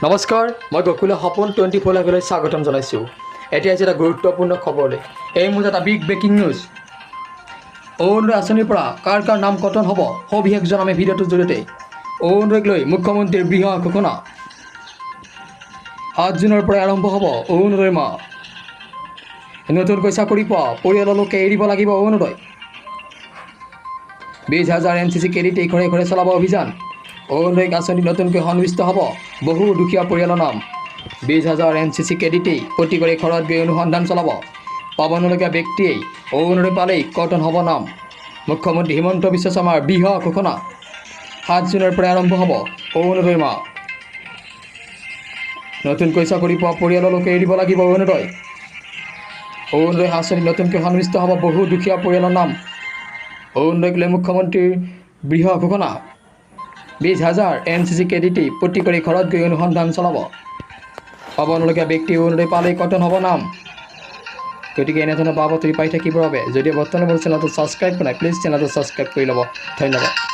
নমস্কাৰ, মই গকুলে সপোন 24 লাইভলৈ স্বাগতম জনাইছোঁ। এতিয়া এটা গুৰুত্বপূৰ্ণ খবৰলৈ। এই মুহূৰ্তত এটা বিগ ব্ৰেকিং নিউজ। অৰুণোদয় আঁচনিৰ পৰা কাৰ নাম কৰ্তন হ'ব সবিশেষ জনাম এই ভিডিঅ'টোৰ জৰিয়তে। অৰুণোদয়ক লৈ মুখ্যমন্ত্ৰীৰ বৃহৎ ঘোষণা। 7 জুনৰ পৰা আৰম্ভ হ'ব অৰুণোদয় মাহ। নতুনকৈ চাকৰি পোৱা পৰিয়ালৰ লোকে এৰিব লাগিব অৰুণোদয়। 20,000 NCC কেডেটে ঘৰে ঘৰে চলাব অভিযান। অৰুণোদয় আঁচনিত নতুনকৈ সন্নিৱিষ্ট হ'ব বহু দুখীয়া পৰিয়ালৰ নাম। 20,000 NCC কেডেটেই প্ৰতিঘৰে ঘৰত গৈ অনুসন্ধান চলাব। পাব নলগীয়া ব্যক্তিয়েই অৰুণোদয় পালেই কৰ্তন হ'ব নাম। মুখ্যমন্ত্ৰী হিমন্ত বিশ্ব শৰ্মাৰ বৃহৎ ঘোষণা। 7 জুনৰ পৰা আৰম্ভ হ'ব অৰুণোদয় মাহ। নতুনকৈ চাকৰি পোৱা পৰিয়ালৰ লোকে এৰিব লাগিব অৰুণোদয়। অৰুণোদয় আঁচনিত নতুনকৈ সন্নিৱিষ্ট হ'ব বহু দুখীয়া পৰিয়ালৰ নাম। অৰুণোদয়ক লৈ মুখ্যমন্ত্ৰীৰ বৃহৎ ঘোষণা। 20,000 NCC কেডেটেই প্ৰতিঘৰে ঘৰত গৈ অনুসন্ধান চলাব। পাব নলগীয়া ব্যক্তি অৰুণোদয় পালেই কৰ্তন হ'ব নাম। গতিকে এনেধৰণৰ বাতৰি পাই থাকিবৰ বাবে যদি বৰ্তমান মোৰ চেনেলটো ছাবস্ক্ৰাইব কৰা নাই প্লিজ চেনেলটো ছাবস্ক্ৰাইব কৰি ল'ব। ধন্যবাদ।